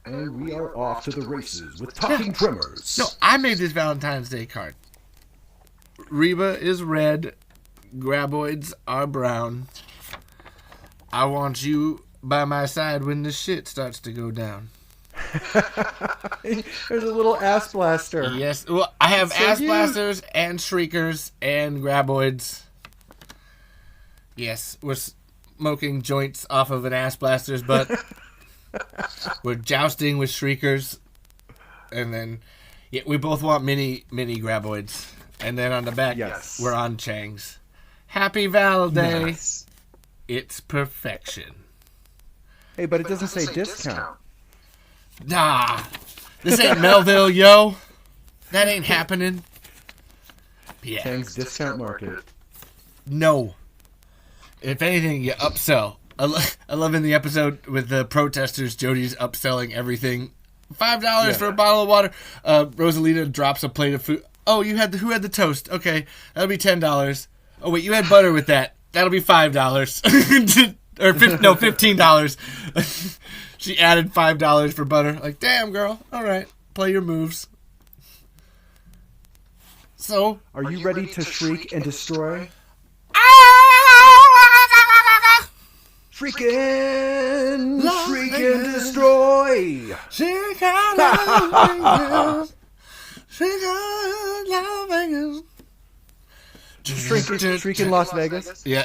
And we are off to the races with Talking Tremors. No, I made this Valentine's Day card. Reba is red. Graboids are brown. I want you by my side when the shit starts to go down. There's a little ass blaster. Yes, well, I have ass blasters and shriekers and graboids. Yes, we're smoking joints off of an ass blaster's butt. We're jousting with shriekers. And then, yeah, we both want mini graboids. And then on the back, we're on Chang's. Happy Val Day. Nice. It's perfection. Hey, but it doesn't say discount. Nah, this ain't Melville, yo. That ain't happening. Yeah. Chang's discount market. No. If anything, you upsell. I love in the episode with the protesters, Jody's upselling everything. $5 for a bottle of water. Rosalita drops a plate of food. Oh, who had the toast? Okay, that'll be $10. Oh wait, you had butter with that. That'll be $5. Or $15. She added $5 for butter. Like, damn, girl. All right, play your moves. So, are you ready to shriek and destroy? Shriek and destroy. Shriek out Las Vegas. Shriek out Las Vegas. Shriek in Las Vegas. Yeah.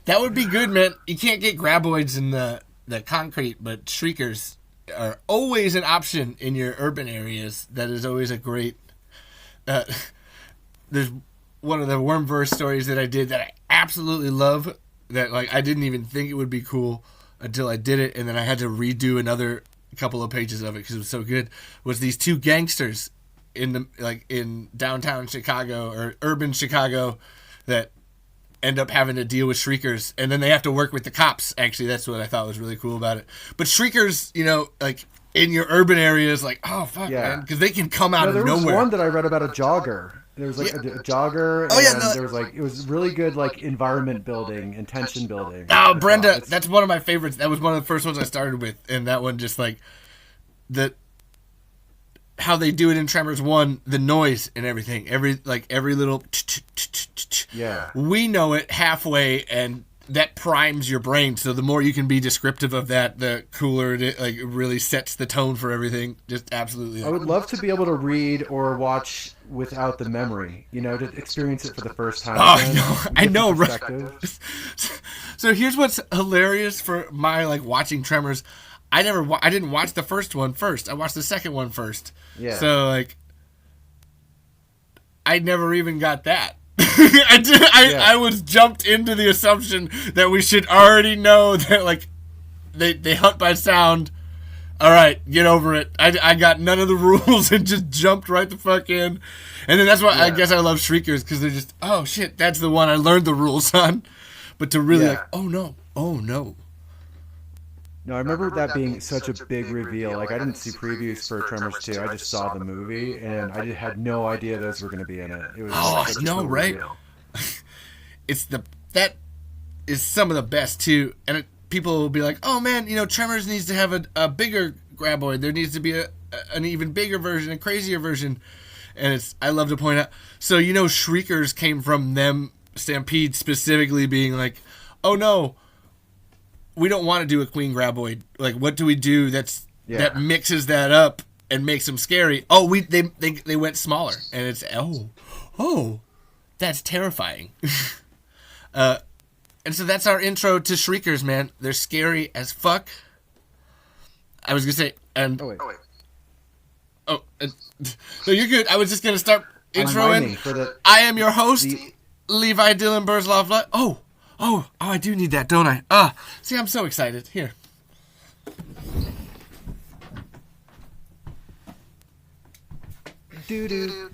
That would be good, man. You can't get graboids in the concrete, but shriekers are always an option in your urban areas. That is always a great... there's one of the Wormverse stories that I did that I absolutely love, that like I didn't even think it would be cool until I did it, and then I had to redo another couple of pages of it because it was so good, was these two gangsters in downtown Chicago or urban Chicago that end up having to deal with shriekers, and then they have to work with the cops. Actually, that's what I thought was really cool about it. But shriekers, like in your urban areas, like, oh fuck, man, because they can come out of nowhere. There was one that I read about a jogger. There was like a jogger, and there was like, it was really good, like environment building and tension building. Oh, Brenda, that's one of my favorites. That was one of the first ones I started with, and that one just like how they do it in Tremors 1, the noise and everything, every little we know it halfway, and that primes your brain, so the more you can be descriptive of that, the cooler it really sets the tone for everything. Just absolutely. I would love to be able to read or watch without the memory, to experience it for the first time. Oh, I know, right? So here's what's hilarious for my watching Tremors. I didn't watch the first one first. I watched the second one first. Yeah. So I never even got that. I was jumped into the assumption that we should already know that they hunt by sound. All right, get over it. I got none of the rules and just jumped right the fuck in. And then that's why I guess I love Shriekers, because they're just, oh shit, that's the one I learned the rules on. But to really oh no. No, I remember that being such a big reveal. I didn't see previews for Tremors 2. I just saw the movie, and I had no idea those were going to be in it. It was right? That is some of the best too. And people will be like, "Oh man, Tremors needs to have a bigger graboid. There needs to be an even bigger version, a crazier version." And I love to point out. So Shriekers came from them, Stampede specifically being like, "Oh no, we don't want to do a queen graboid. What do we do that mixes that up and makes them scary?" Oh, they went smaller, and it's that's terrifying. And so that's our intro to Shriekers, man. They're scary as fuck. I was gonna say, and no, you're good. I was just gonna start introing. I am your host, Levi Dylan Burzloff. Oh, I do need that, don't I? See, I'm so excited. Here. Do.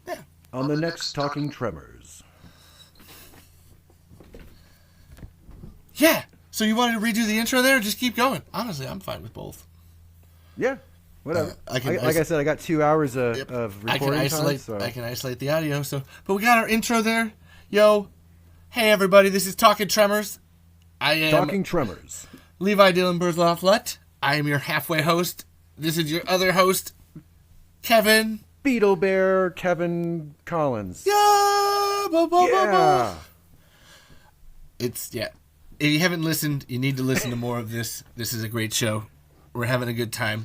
Yeah. On the next Talking Tremors. Yeah. So you wanted to redo the intro there, or just keep going? Honestly, I'm fine with both. Yeah. Whatever. Like I said, I got 2 hours of recording time. I can isolate the audio. But we got our intro there. Yo, Hey everybody, this is Talking Tremors. I am Talking Tremors. Levi Dylan Burzloff-Lutt. I am your halfway host. This is your other host, Kevin. Beetle Bear, Kevin Collins. Yeah! Yeah. If you haven't listened, you need to listen to more of this. This is a great show. We're having a good time.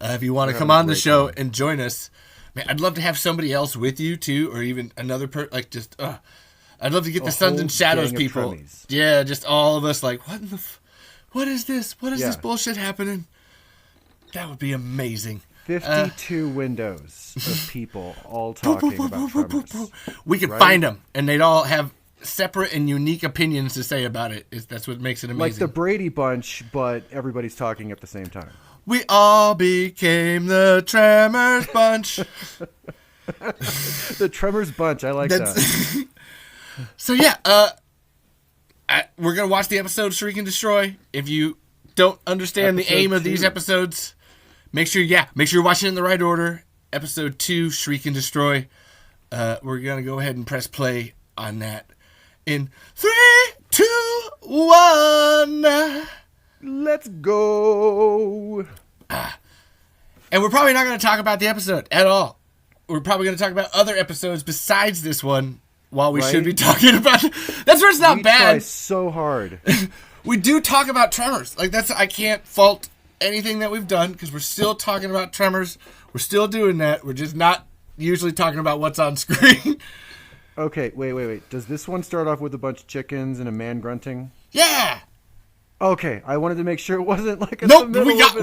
If you want to come on the show and join us, man, I'd love to have somebody else with you too, or even another I'd love to get the Sons and Shadows people. Yeah, just all of us like, what is this? What is this bullshit happening? That would be amazing. 52 windows of people all talking about Tremors. We could find them, and they'd all have separate and unique opinions to say about it. That's what makes it amazing. Like the Brady Bunch, but everybody's talking at the same time. We all became the Tremors Bunch. The Tremors Bunch. I like that. So yeah, we're gonna watch the episode Shriek and Destroy. If you don't understand the aim of these episodes, make sure you're watching in the right order. Episode 2, Shriek and Destroy. We're gonna go ahead and press play on that in 3, 2, 1. Let's go. And we're probably not gonna talk about the episode at all. We're probably gonna talk about other episodes besides this one. While we should be talking about it. That's where it's not bad. We try so hard. We do talk about Tremors. I can't fault anything that we've done because we're still talking about Tremors. We're still doing that. We're just not usually talking about what's on screen. Okay, wait. Does this one start off with a bunch of chickens and a man grunting? Yeah. Okay, I wanted to make sure it wasn't like a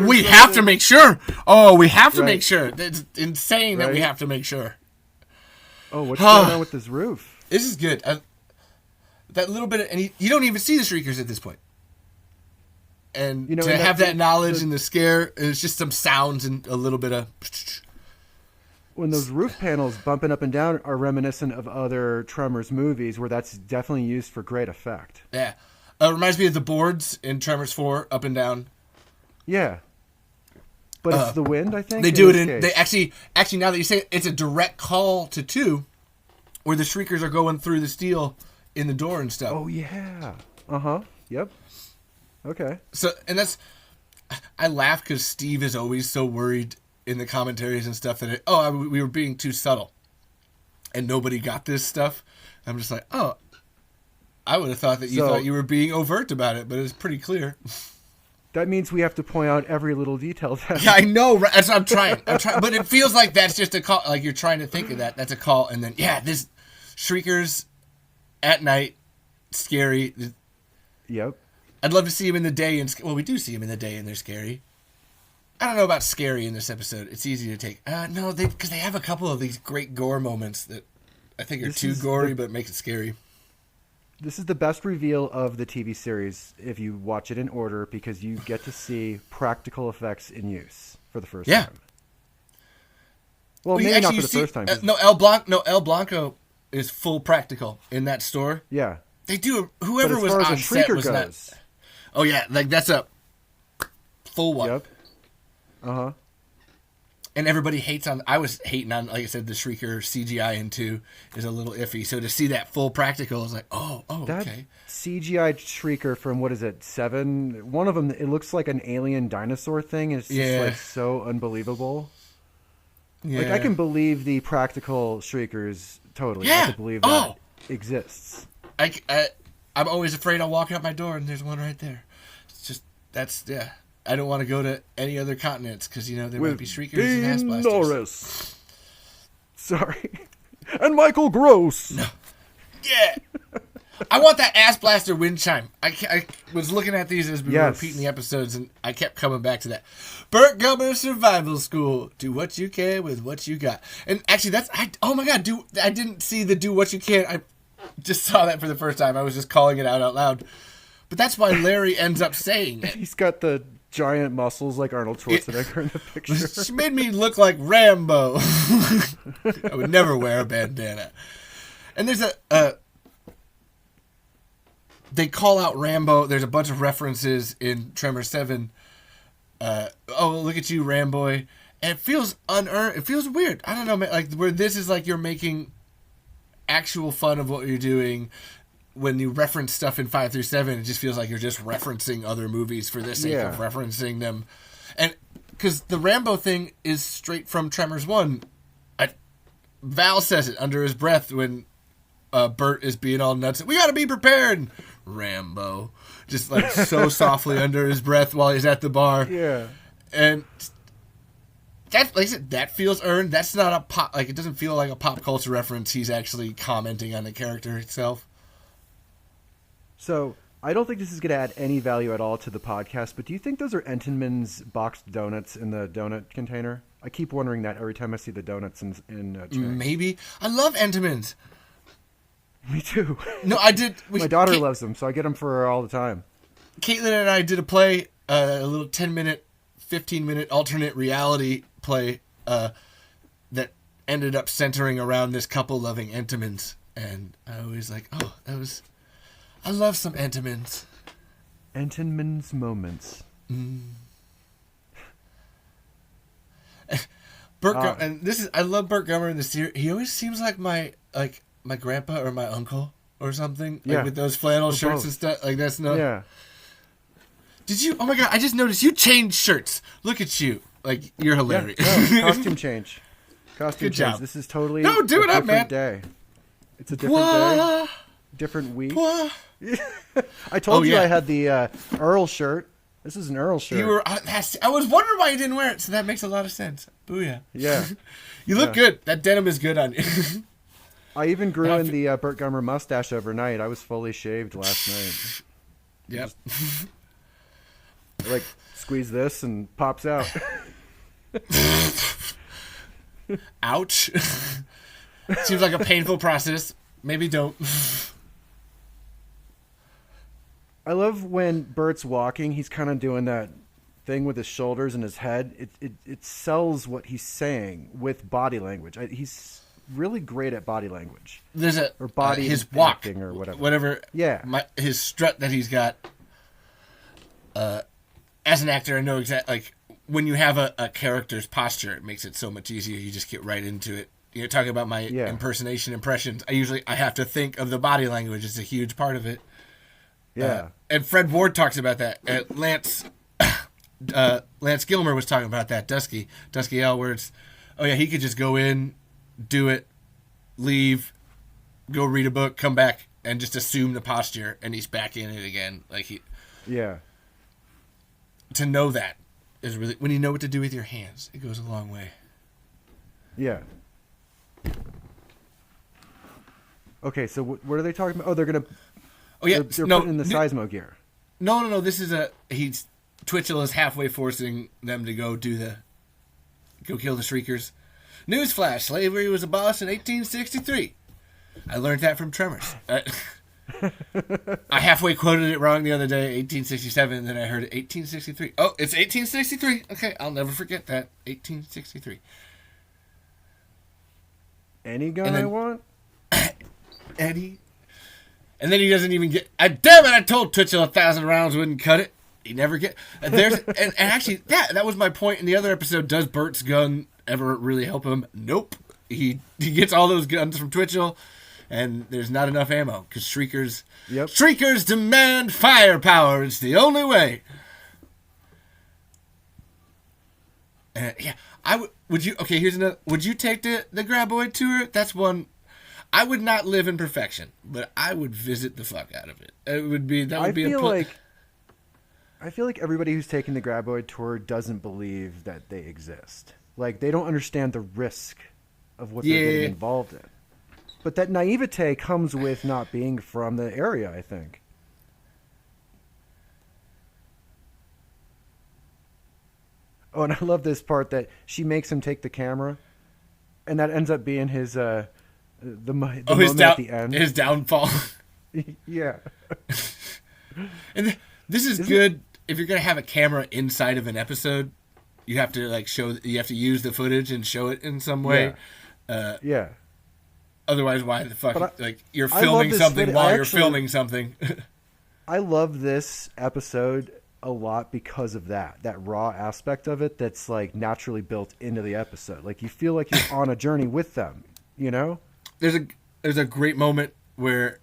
we have to make sure. Oh, we have to make sure. It's insane that we have to make sure. Oh, what's going on with this roof? This is good. That little bit of... And you don't even see the Shriekers at this point. And to have that knowledge and the scare, it's just some sounds and a little bit of... When those roof panels bumping up and down are reminiscent of other Tremors movies where that's definitely used for great effect. Yeah. It reminds me of the boards in Tremors 4, up and down. Yeah. But it's the wind, I think? They do it in... They actually, now that you say it, it's a direct call to 2... where the Shriekers are going through the steel in the door and stuff. Oh, yeah. Uh-huh. Yep. Okay. So, and that's... I laugh because Steve is always so worried in the commentaries and stuff that, we were being too subtle. And nobody got this stuff. I'm just like, I would have thought that you thought you were being overt about it, but it's pretty clear. That means we have to point out every little detail. Yeah, I know. Right? That's what I'm trying. But it feels like that's just a call. Like you're trying to think of that. That's a call. And then, this Shriekers at night, scary. Yep. I'd love to see him in the day. We do see him in the day and they're scary. I don't know about scary in this episode. It's easy to take. No, because they have a couple of these great gore moments that I think are too gory but make it scary. This is the best reveal of the TV series if you watch it in order because you get to see practical effects in use for the first time. Well, maybe not for the first time. El Blanco is full practical in that store. Yeah. They do. Whoever was on set was not. Oh, yeah. That's a full one. Yep. Uh-huh. And everybody hates on... I was hating on, like I said, the Shrieker CGI in 2 is a little iffy. So to see that full practical is like, that okay. CGI Shrieker from, 7? One of them, it looks like an alien dinosaur thing. It's just so unbelievable. Yeah. I can believe the practical Shriekers totally. Yeah. I can believe that exists. I'm always afraid I'll walk out my door and there's one right there. It's just, I don't want to go to any other continents because, there might be Shriekers and ass blasters. Norris. Sorry. And Michael Gross. No. Yeah. I want that ass blaster wind chime. I was looking at these as we were repeating the episodes, and I kept coming back to that. Burt Gummer Survival School. Do what you can with what you got. And actually, oh my God, I didn't see the do what you can. I just saw that for the first time. I was just calling it out loud. But that's why Larry ends up saying it. He's got the giant muscles like Arnold Schwarzenegger in the picture. She made me look like Rambo. I would never wear a bandana. And there's they call out Rambo. There's a bunch of references in Tremors 7. Look at you, Ramboy. And it feels unearned. It feels weird. I don't know, man. Like, where this is like you're making actual fun of what you're doing when you reference stuff in 5 through 7, it just feels like you're just referencing other movies for the sake of referencing them. And because the Rambo thing is straight from Tremors 1. Val says it under his breath when Bert is being all nuts. We got to be prepared. Rambo. Just like so softly under his breath while he's at the bar. Yeah. And that, like I said, that feels earned. That's not a pop, like it doesn't feel like a pop culture reference. He's actually commenting on the character itself. So I don't think this is going to add any value at all to the podcast, but do you think those are Entenmann's boxed donuts in the donut container? I keep wondering that every time I see the donuts in Chang's. Maybe. I love Entenmann's. Me too. No, I did. My daughter loves them, so I get them for her all the time. Caitlin and I did a play, a little 10-minute, 15-minute alternate reality play that ended up centering around this couple loving Entenmann's. And I was like, oh, I love some Entenmann's. Entenmann's moments. And I love Burt Gummer in the series. He always seems like my grandpa or my uncle or something. Like with those flannel shirts and stuff. Like that's no. Yeah. Did you? Oh my god! I just noticed you changed shirts. Look at you. Like you're hilarious. Yeah. No, costume change. Good job. This is totally do it up, man. Day. It's a different day. Different week. I told you I had the Earl shirt. This is an Earl shirt. You were. I was wondering why you didn't wear it. So that makes a lot of sense. Booyah. Yeah. You look good. That denim is good on you. I even grew in the Burt Gummer mustache overnight. I was fully shaved last night. Yep. Like squeeze this and pops out. Ouch. Seems like a painful process. Maybe don't. I love when Bert's walking. He's kind of doing that thing with his shoulders and his head. It sells what he's saying with body language. He's really great at body language. There's his walk or whatever. Yeah. His strut that he's got. As an actor, I know exactly. Like when you have a character's posture, it makes it so much easier. You just get right into it. You're talking about my impressions. I have to think of the body language. It's a huge part of it. Yeah. And Fred Ward talks about that. Lance Gilmer was talking about that. Dusky L, where it's, oh yeah, he could just go in, do it, leave, go read a book, come back, and just assume the posture, and he's back in it again. To know that is really, when you know what to do with your hands, it goes a long way. Yeah. Okay, so what are they talking about? Oh, they're gonna. Oh yeah, they're putting in the Seismo gear. No. This is Twitchell is halfway forcing them to go kill the Shriekers. Newsflash: slavery was a boss in 1863. I learned that from Tremors. I halfway quoted it wrong the other day, 1867, and then I heard it 1863. Oh, it's 1863. Okay, I'll never forget that. 1863. Any gun I want? Eddie. And then he doesn't even get. Damn it! I told Twitchell 1,000 rounds wouldn't cut it. He never get. And actually, that was my point in the other episode. Does Bert's gun ever really help him? Nope. He gets all those guns from Twitchell, and there's not enough ammo because Shriekers. Yep. Shriekers demand firepower. It's the only way. Yeah, would you? Okay, here's another. Would you take the Graboid tour? That's one. I would not live in perfection, but I would visit the fuck out of it. It would be I feel like everybody who's taking the Graboid tour doesn't believe that they exist. Like they don't understand the risk of what they're getting involved in. But that naivete comes with not being from the area, I think. Oh, and I love this part that she makes him take the camera, and that ends up being his moment at the end. His downfall. Yeah. And this is good if you're going to have a camera inside of an episode. You have to you have to use the footage and show it in some way. Yeah. Otherwise, why the fuck? You're filming something while you're filming something. I love this episode a lot because of that raw aspect of it that's naturally built into the episode. Like you feel like you're on a journey with them, you know? There's a great moment where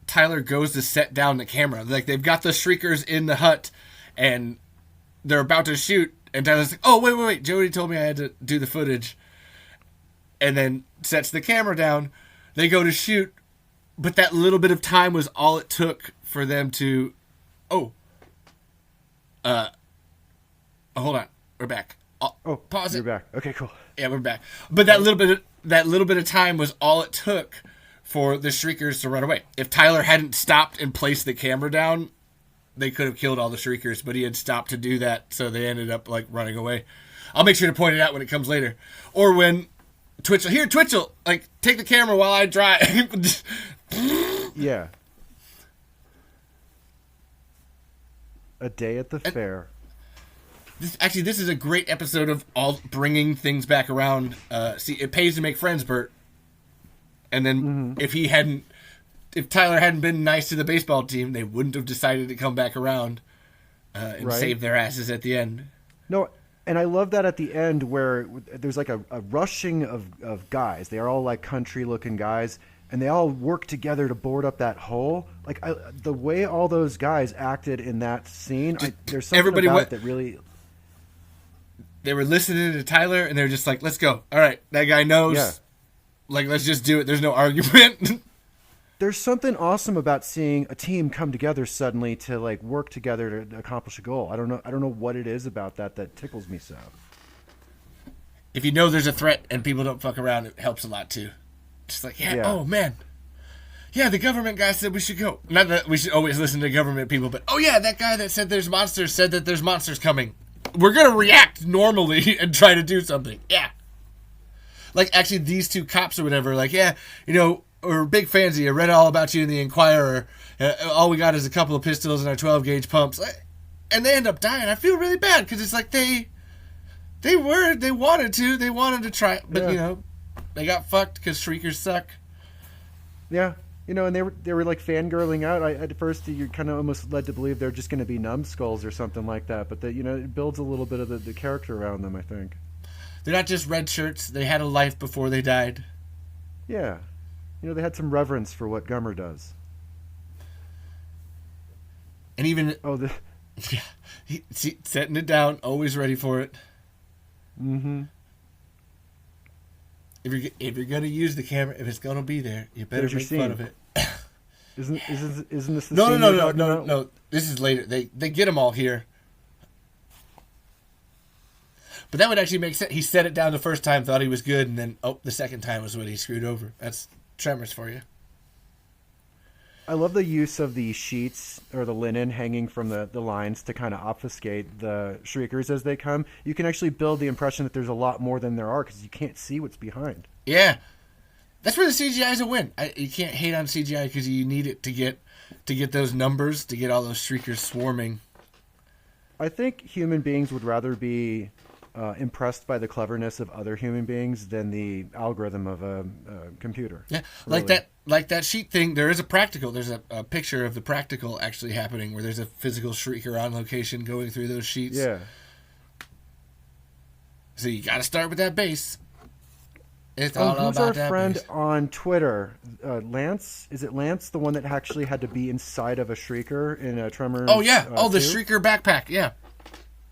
Tyler goes to set down the camera. Like, they've got the Shriekers in the hut, and they're about to shoot, and Tyler's like, oh, wait, Jody told me I had to do the footage. And then sets the camera down. They go to shoot, but that little bit of time was all it took for them to... hold on. We're back. Pause it. You're back. Okay, cool. Yeah, we're back. But that little bit of time was all it took for the Shriekers to run away. If Tyler hadn't stopped and placed the camera down, they could have killed all the Shriekers, but he had stopped to do that, so they ended up like running away. I'll make sure to point it out when it comes later. Or when Twitchell, like, take the camera while I drive. Yeah. A day at the fair. This is a great episode of all bringing things back around. See, it pays to make friends, Bert. And then if Tyler hadn't been nice to the baseball team, they wouldn't have decided to come back around and save their asses at the end. No, and I love that at the end where there's like a rushing of guys. They are all like country-looking guys, and they all work together to board up that hole. Like, the way all those guys acted in that scene, there's something about it that really... They were listening to Tyler, and they were just like, let's go. All right, that guy knows. Yeah. Like, let's just do it. There's no argument. There's something awesome about seeing a team come together suddenly to like work together to accomplish a goal. I don't know what it is about that tickles me so. If you know there's a threat and people don't fuck around, it helps a lot too. Just like, oh man. Yeah, the government guy said we should go. Not that we should always listen to government people, but oh yeah, that guy that said there's monsters said that there's monsters coming. We're going to react normally and try to do something. Yeah. Like, actually, these two cops or whatever, like, yeah, you know, we're big fans of you. I read all about you in the Inquirer. All we got is a couple of pistols and our 12-gauge pumps. And they end up dying. I feel really bad because it's like they wanted to try. But, you know, they got fucked because Shriekers suck. Yeah. You know, and they were like fangirling out. At first, you're kind of almost led to believe they're just going to be numbskulls or something like that. But you know, it builds a little bit of the character around them, I think. They're not just red shirts. They had a life before they died. Yeah, you know, they had some reverence for what Gummer does. And even setting it down, always ready for it. Mm-hmm. If you're gonna use the camera, if it's gonna be there, you better make fun of it. Isn't this the scene? No. This is later. They get them all here. But that would actually make sense. He set it down the first time, thought he was good, and then the second time was when he screwed over. That's Tremors for you. I love the use of the sheets or the linen hanging from the lines to kind of obfuscate the Shriekers as they come. You can actually build the impression that there's a lot more than there are because you can't see what's behind. Yeah. That's where the CGI is a win. You can't hate on CGI because you need it to get those numbers, to get all those Shriekers swarming. I think human beings would rather be impressed by the cleverness of other human beings than the algorithm of a computer. Yeah, really. Like that sheet thing, there is a practical. There's a picture of the practical actually happening where there's a physical Shrieker on location going through those sheets. Yeah. So you got to start with that base. It's all who's about our friend base. On Twitter? Lance? Is it Lance, the one that actually had to be inside of a Shrieker in a Tremors? Oh yeah. The Shrieker backpack. Yeah.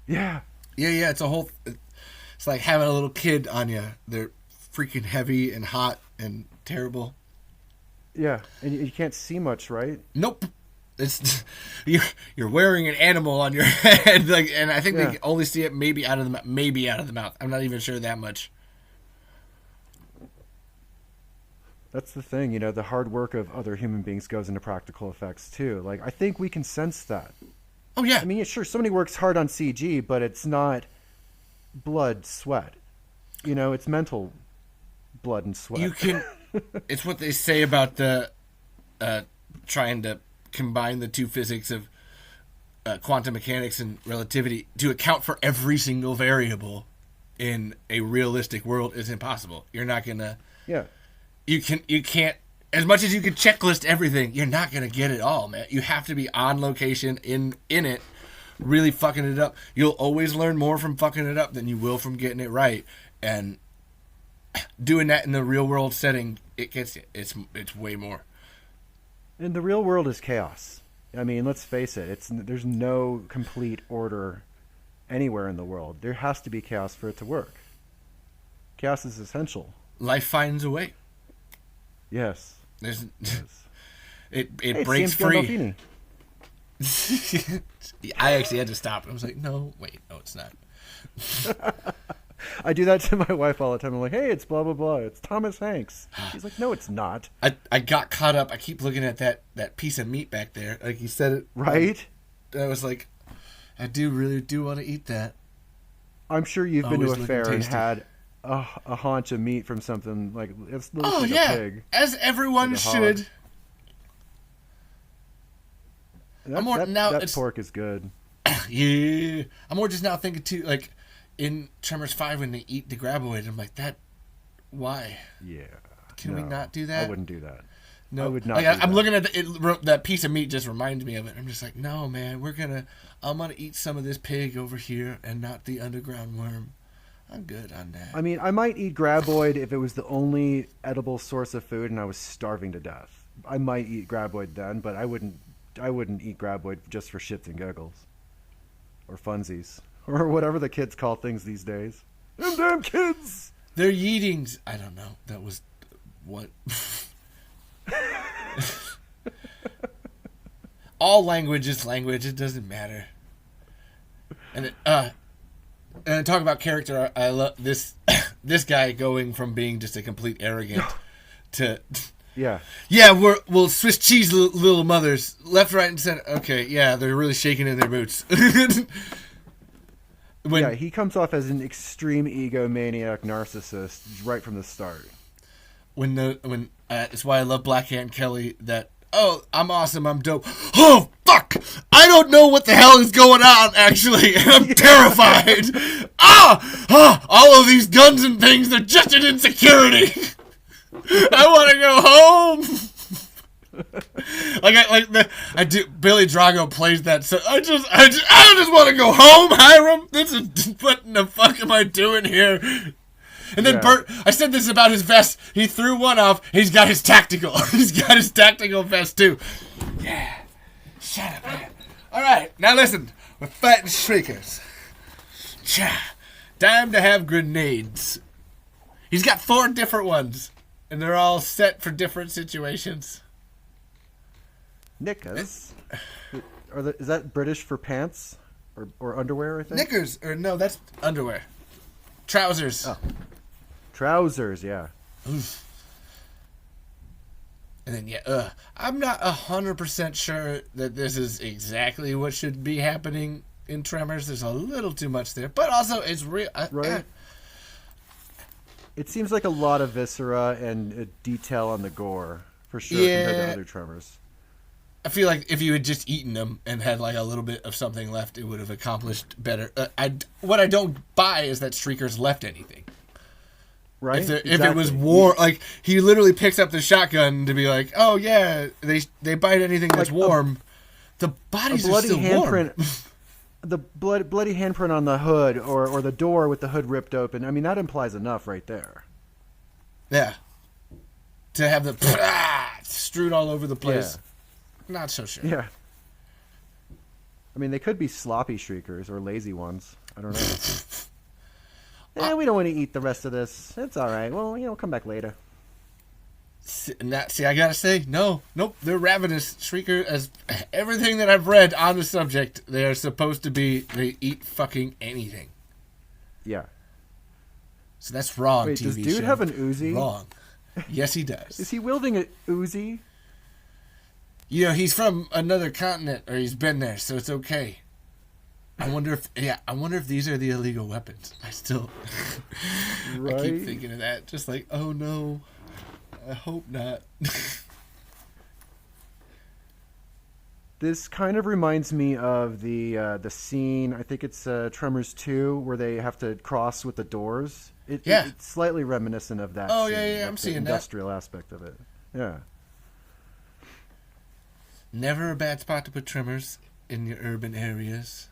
Yeah. Yeah. It's a whole. It's like having a little kid on you. They're freaking heavy and hot and terrible. Yeah, and you can't see much, right? Nope. It's you're wearing an animal on your head, like, and I think they only see it maybe out of the mouth. I'm not even sure that much. That's the thing, you know. The hard work of other human beings goes into practical effects too. Like, I think we can sense that. Oh yeah. I mean, sure, somebody works hard on CG, but it's not blood, sweat. You know, it's mental blood and sweat. You can. It's what they say about the trying to combine the two physics of quantum mechanics and relativity to account for every single variable in a realistic world is impossible. You're not gonna. Yeah. You can't. As much as you could checklist everything, you're not gonna get it all, man. You have to be on location in it, really fucking it up. You'll always learn more from fucking it up than you will from getting it right, and doing that in the real world setting, it gets you. It's way more. And the real world is chaos. I mean, let's face it. There's no complete order anywhere in the world. There has to be chaos for it to work. Chaos is essential. Life finds a way. Yes. There's, yes. It breaks free. I actually had to stop. I was like, no, it's not. I do that to my wife all the time. I'm like, hey, it's blah, blah, blah. It's Thomas Hanks. She's like, no, it's not. I got caught up. I keep looking at that piece of meat back there. Like you said it. Right? I was like, I really do want to eat that. I'm sure you've been to a fair and had a haunch of meat from something like it's like a pig. As everyone should. That pork is good. Yeah. I'm more just now thinking too, like in Tremors 5 when they eat the graboid, I'm like, why? Yeah. Can we not do that? I wouldn't do that. No, I would not. I'm looking at that piece of meat just reminds me of it. I'm just like, no, man, I'm gonna eat some of this pig over here and not the underground worm. I'm good on that. I mean, I might eat graboid if it was the only edible source of food and I was starving to death. I might eat graboid then, but I wouldn't eat graboid just for shits and giggles. Or funsies. Or whatever the kids call things these days. Them damn kids! They're yeetings. I don't know. That was what... All language is language. It doesn't matter. And talk about character. I love this guy going from being just a complete arrogant to yeah. We'll Swiss cheese little mothers left, right, and center. Okay, yeah, they're really shaking in their boots. He comes off as an extreme egomaniac narcissist right from the start. It's why I love Black Ant Kelly. That I'm awesome, I'm dope. Oh fuck! I don't know what the hell is going on. Actually, I'm terrified. All of these guns and things, they're just an insecurity. I want to go home. I do. Billy Drago plays that. So I just want to go home, Hiram. What the fuck am I doing here? And then Bert, I said this about his vest. He threw one off. He's got his tactical. He's got his tactical vest too. Yeah. Shut up, man. All right, now listen. We're fighting Shriekers. Time to have grenades. He's got 4 different ones, and they're all set for different situations. Knickers? Is that British for pants? Or underwear, I think? Knickers. No, that's underwear. Trousers. Oh. Trousers, yeah. Oof. And then, I'm not 100% sure that this is exactly what should be happening in Tremors. There's a little too much there. But also, it's real. Right. It seems like a lot of viscera and detail on the gore, for sure, compared to other Tremors. I feel like if you had just eaten them and had like a little bit of something left, it would have accomplished better. What I don't buy is that Shrieker's left anything. Right? If it was warm, like he literally picks up the shotgun to be like, oh yeah, they bite anything that's warm. The bodies are still warm. The bloody handprint on the hood or the door with the hood ripped open. I mean, that implies enough right there. Yeah. To have the strewn all over the place. Yeah. Not so sure. Yeah. I mean, they could be sloppy Shriekers or lazy ones. I don't know. We don't want to eat the rest of this. It's all right. Well, come back later. I gotta say, nope, they're ravenous. Shrieker, as everything that I've read on the subject, they are supposed to be, they eat fucking anything. Yeah. So that's wrong, Wait, TV does dude show. have an Uzi? Wrong. Yes, he does. Is he wielding an Uzi? He's from another continent, or he's been there, so it's okay. I wonder if these are the illegal weapons. I still, right? I keep thinking of that. Just like, oh no, I hope not. This kind of reminds me of the scene. I think it's Tremors 2, where they have to cross with the doors. It's slightly reminiscent of that. Oh scene, yeah, I'm seeing the industrial aspect of it. Yeah. Never a bad spot to put Tremors in your urban areas.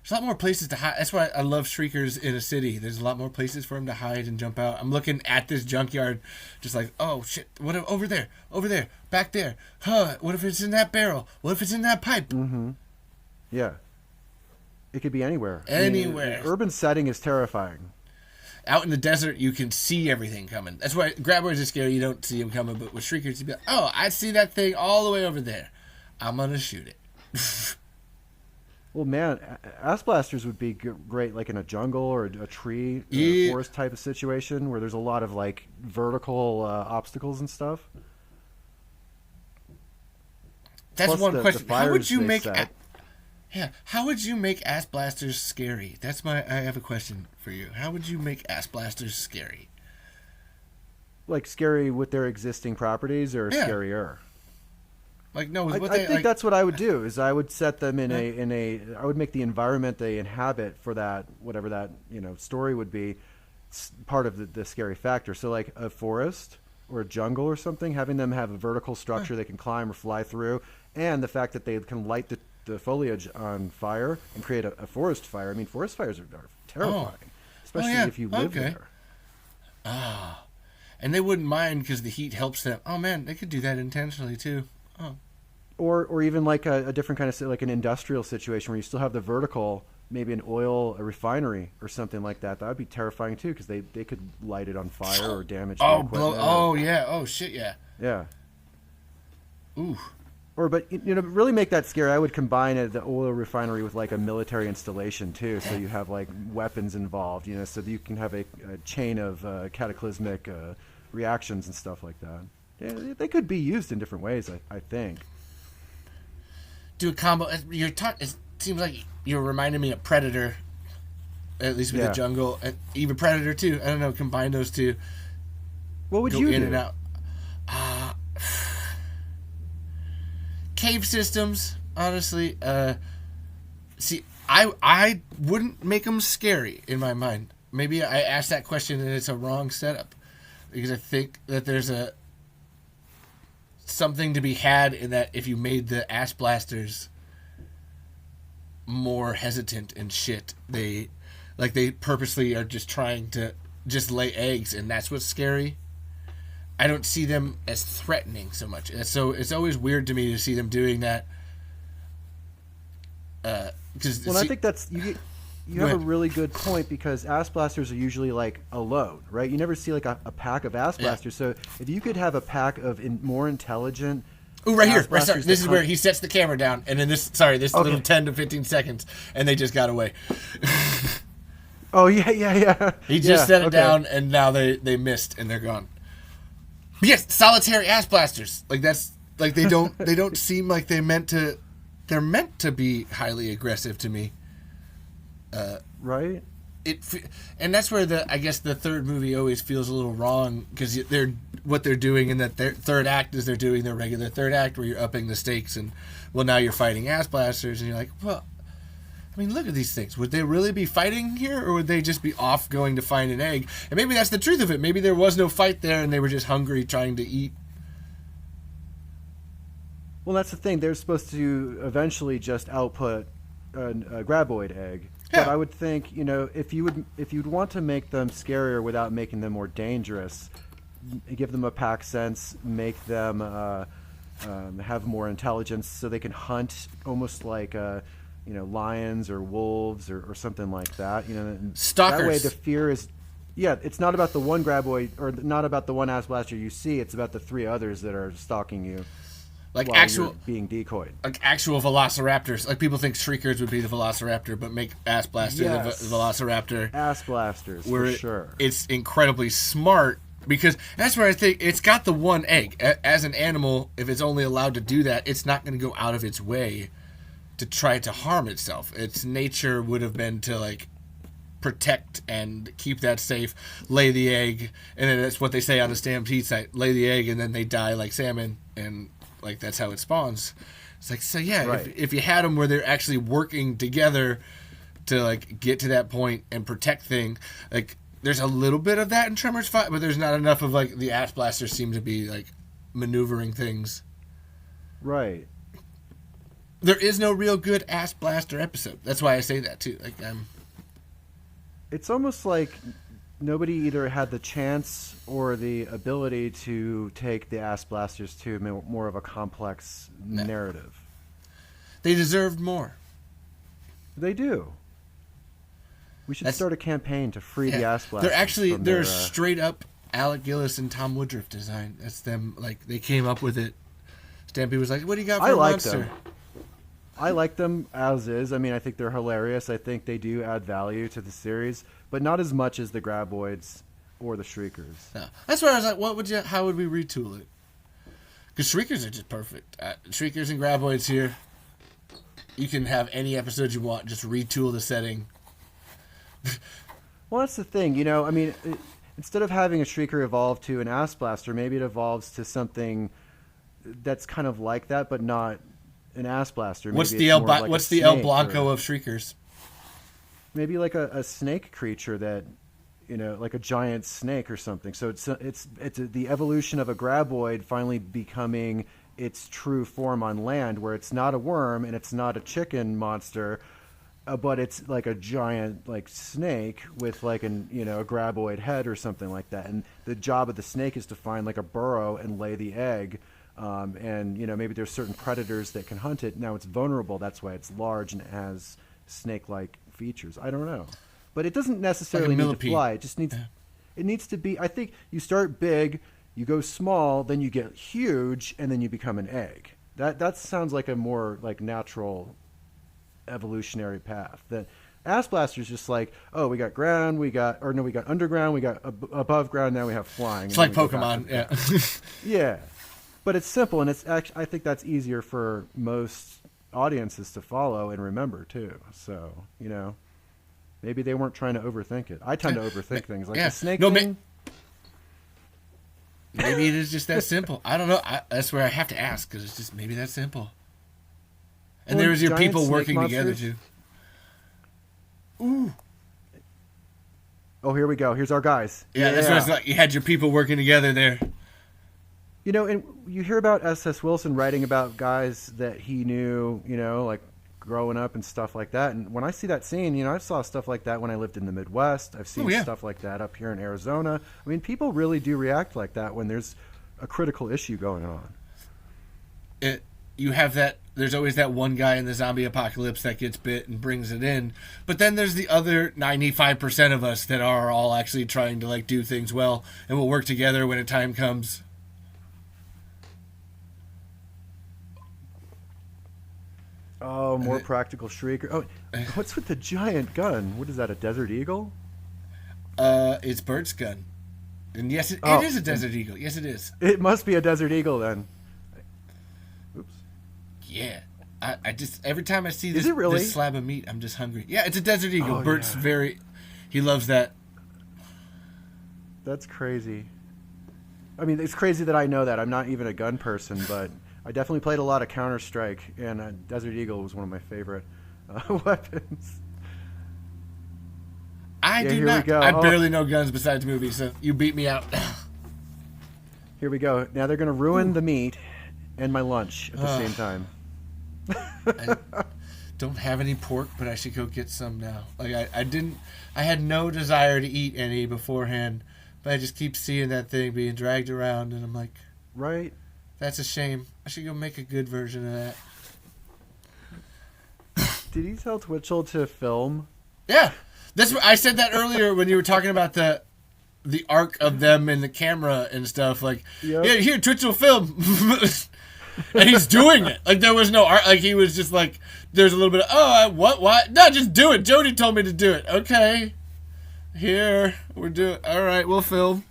There's a lot more places to hide. That's why I love Shriekers in a city. There's a lot more places for them to hide and jump out. I'm looking at this junkyard, just like, oh shit, what if, over there, back there. Huh? What if it's in that barrel? What if it's in that pipe? Mm-hmm. Yeah. It could be anywhere. Anywhere. I mean, urban setting is terrifying. Out in the desert, you can see everything coming. That's why graboids are scary. You don't see them coming, but with Shriekers, you'd be like, oh, I see that thing all the way over there. I'm gonna shoot it. Well, man, ass blasters would be great, like in a jungle or a tree, forest type of situation where there's a lot of like vertical obstacles and stuff. That's Plus one question. How would you make? Yeah, how would you make ass blasters scary? I have a question for you. How would you make ass blasters scary? Like scary with their existing properties, or scarier? Like no, I think that's what I would do. Is I would set them in I would make the environment they inhabit for that, whatever that story would be, part of the scary factor. So like a forest or a jungle or something, having them have a vertical structure they can climb or fly through, and the fact that they can light the foliage on fire and create a forest fire. I mean, forest fires are terrifying, especially if you live there. Ah, and they wouldn't mind because the heat helps them. Oh man, they could do that intentionally too. Oh. Or even like a different kind of, like an industrial situation where you still have the vertical, maybe a refinery or something like that. That would be terrifying too, because they could light it on fire or damage the equipment. Yeah. Oh shit, yeah. Yeah. Ooh. But really make that scary, I would combine the oil refinery with like a military installation too, so you have like weapons involved, so that you can have a chain of cataclysmic reactions and stuff like that. Yeah, they could be used in different ways, I think. Do a combo. It seems like you're reminding me of Predator, at least with the jungle, and even Predator 2. I don't know. Combine those two. What would you do? In and out. Cave systems, honestly. See, I wouldn't make them scary in my mind. Maybe I asked that question and it's a wrong setup, because I think that there's something to be had in that if you made the ass blasters more hesitant and shit, they purposely are just trying to just lay eggs, and that's what's scary. I don't see them as threatening so much. So it's always weird to me to see them doing that. I think that's you have a really good point, because ass blasters are usually like alone, right? You never see like a pack of ass blasters. So if you could have a pack of more intelligent. Oh, right here. This is where he sets the camera down, and then this little 10 to 15 seconds, and they just got away. Oh yeah. He just set it down, and now they missed, and they're gone. But yes, solitary ass blasters. Like that's like they don't seem like they're meant to be highly aggressive to me. Right. And that's where I guess the third movie always feels a little wrong, because what they're doing in that third act is they're doing their regular third act where you're upping the stakes, and now you're fighting ass blasters, and you're like, well, I mean, look at these things. Would they really be fighting here, or would they just be off going to find an egg? And maybe that's the truth of it. Maybe there was no fight there, and they were just hungry trying to eat. Well, that's the thing. They're supposed to eventually just output a graboid egg. Yeah. But I would think, if you'd want to make them scarier without making them more dangerous, give them a pack sense, make them have more intelligence, so they can hunt almost like lions or wolves or something like that. Stalkers. That way the fear is, it's not about the one graboid, or not about the one ass blaster you see. It's about the three others that are stalking you. Like while you're being decoyed. Like actual velociraptors. Like people think Shriekers would be the velociraptor, but make ass blaster the velociraptor. Ass blasters, for sure. It's incredibly smart, because that's where I think it's got the one egg. As an animal, if it's only allowed to do that, it's not going to go out of its way to try to harm itself. Its nature would have been to like protect and keep that safe, lay the egg, and then that's what they say on the Stampede site, lay the egg and then they die like salmon, and like that's how it spawns. It's like, so yeah, right. if you had them where they're actually working together to like get to that point and protect things, like there's a little bit of that in Tremors 5, but there's not enough of like the ass blasters seem to be like maneuvering things. Right. there is no real good Ass Blaster episode. That's why I say that too. Like, it's almost like nobody either had the chance or the ability to take the Ass Blasters to more of a complex narrative. They deserved more. They do. We should start a campaign to free the Ass Blasters. They're straight up Alec Gillis and Tom Woodruff design. That's them. Like, they came up with it. Stampede was like, "What do you got for a monster?" Them. I like them as is. I mean, I think they're hilarious. I think they do add value to the series, but not as much as the Graboids or the Shriekers. No. That's where I was like, how would we retool it? Because Shriekers are just perfect. Shriekers and Graboids here. You can have any episode you want. Just retool the setting. Well, that's the thing. You know, I mean, instead of having a Shrieker evolve to an Ass Blaster, maybe it evolves to something that's kind of like that, but not an Ass Blaster. Maybe what's the El Blanco of Shriekers? Maybe like a snake creature that, you know, like a giant snake or something. So it's the evolution of a Graboid finally becoming its true form on land, where it's not a worm and it's not a chicken monster, but it's like a giant like snake with like a Graboid head or something like that. And the job of the snake is to find like a burrow and lay the egg. And, you know, maybe there's certain predators that can hunt it. Now it's vulnerable. That's why it's large and it has snake-like features. I don't know. But it doesn't necessarily need to fly. It just needs... Yeah. It needs to be... I think you start big, you go small, then you get huge, and then you become an egg. That sounds like a more like natural evolutionary path. That Ass Blaster is just like, oh, we got ground, we got underground, we got above ground, now we have flying. It's like Pokemon, yeah. Yeah. But it's simple, and it's actually, I think that's easier for most audiences to follow and remember too. So, you know, maybe they weren't trying to overthink it. I tend to overthink things, like the snake thing. Maybe it is just that simple. I don't know. That's where I have to ask, because it's just maybe that simple. And there was your people working together too. Ooh. Oh, here we go. Here's our guys. Yeah, that's what it's like. You had your people working together there. You know, and you hear about S.S. Wilson writing about guys that he knew, you know, like growing up and stuff like that. And when I see that scene, you know, I saw stuff like that when I lived in the Midwest. I've seen stuff like that up here in Arizona. I mean, people really do react like that when there's a critical issue going on. You have that, there's always that one guy in the zombie apocalypse that gets bit and brings it in. But then there's the other 95% of us that are all actually trying to like do things well and will work together when a time comes. Oh, more practical Shrieker. Oh, what's with the giant gun? What is that, a Desert Eagle? It's Bert's gun. And yes, it is a Desert Eagle. Yes, it is. It must be a Desert Eagle then. Oops. Yeah. I just, every time I see this, really? This slab of meat, I'm just hungry. Yeah, it's a Desert Eagle. Bert's he loves that. That's crazy. I mean, it's crazy that I know that. I'm not even a gun person, but I definitely played a lot of Counter-Strike, and Desert Eagle was one of my favorite weapons. I do not. I barely know guns besides movies, so you beat me out. Here we go. Now they're going to ruin the meat and my lunch at the same time. I don't have any pork, but I should go get some now. Like I had no desire to eat any beforehand, but I just keep seeing that thing being dragged around, and I'm like, right? That's a shame. I should go make a good version of that. Did he tell Twitchell to film? Yeah. That's what I said that earlier when you were talking about the arc of them and the camera and stuff. Like, yeah, here, Twitchell film. And he's doing it. Like, there was no art. Like, he was just like, there's a little bit of, what? No, just do it. Jody told me to do it. Okay. Here, we're doing, all right, we'll film.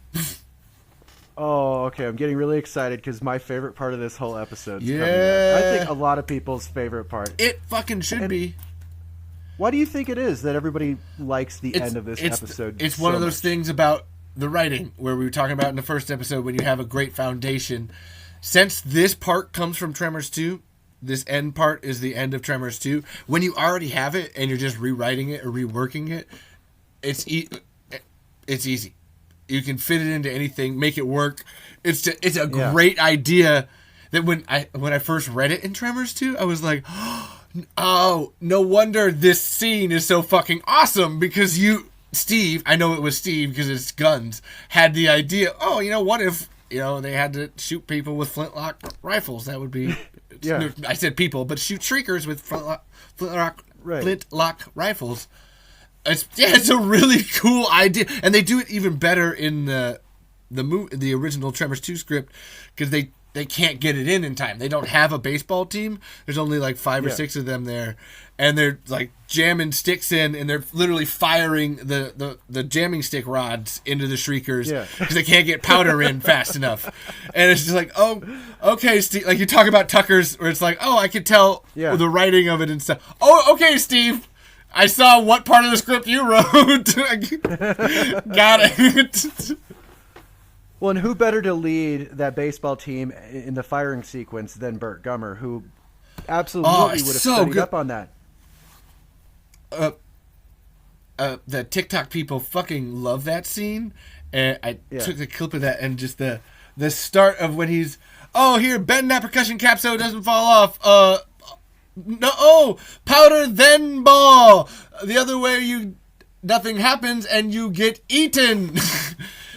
Oh, okay. I'm getting really excited because my favorite part of this whole episode is coming up. I think a lot of people's favorite part. It fucking should be. Why do you think it is that everybody likes the end of this episode? It's one of those things about the writing where we were talking about in the first episode when you have a great foundation. Since this part comes from Tremors 2, this end part is the end of Tremors 2. When you already have it and you're just rewriting it or reworking it, it's easy. You can fit it into anything, make it work. It's a great idea that when I first read it in Tremors 2, I was like, oh, Oh, no wonder this scene is so fucking awesome, because Steve, I know it was Steve because it's guns, had the idea, oh, what if, they had to shoot people with flintlock rifles? That would be, yeah. I said people, but shoot Shriekers with flintlock rifles. It's a really cool idea. And they do it even better in the original Tremors 2 script, because they can't get it in time. They don't have a baseball team. There's only like 5 or 6 of them there. And they're like jamming sticks in, and they're literally firing the jamming stick rods into the Shriekers because they can't get powder in fast enough. And it's just like, oh, okay, Steve. Like you talk about Tucker's, where it's like, oh, I could tell the writing of it and stuff. Oh, okay, Steve. I saw what part of the script you wrote. Got it. Well, and who better to lead that baseball team in the firing sequence than Burt Gummer, who absolutely would have studied up on that. The TikTok people fucking love that scene, and I took the clip of that, and just the start of when he's, here, bend that percussion cap so it doesn't fall off. No, powder then ball. The other way nothing happens and you get eaten.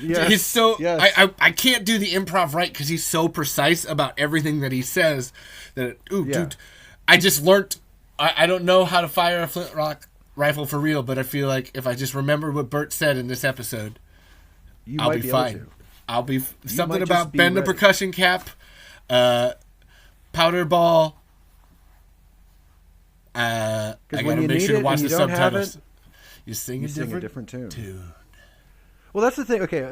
Yes. He's so I can't do the improv right because he's so precise about everything that he says that dude, I just learned. I don't know how to fire a flintlock rifle for real, but I feel like if I just remember what Bert said in this episode, I'll be fine. I'll be something about bend the percussion cap, powder ball. I gotta make sure to watch the subtitles. You sing a different tune. Well, that's the thing. Okay,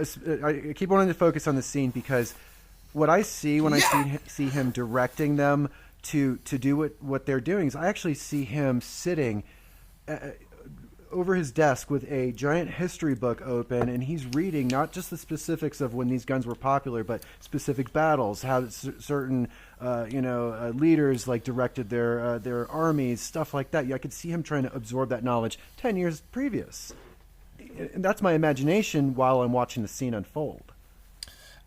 I keep wanting to focus on the scene because what I see when I see him directing them to do what they're doing is I actually see him sitting over his desk with a giant history book open, and he's reading not just the specifics of when these guns were popular, but specific battles, how certain leaders like directed their armies, stuff like that. I could see him trying to absorb that knowledge 10 years previous. And that's my imagination while I'm watching the scene unfold.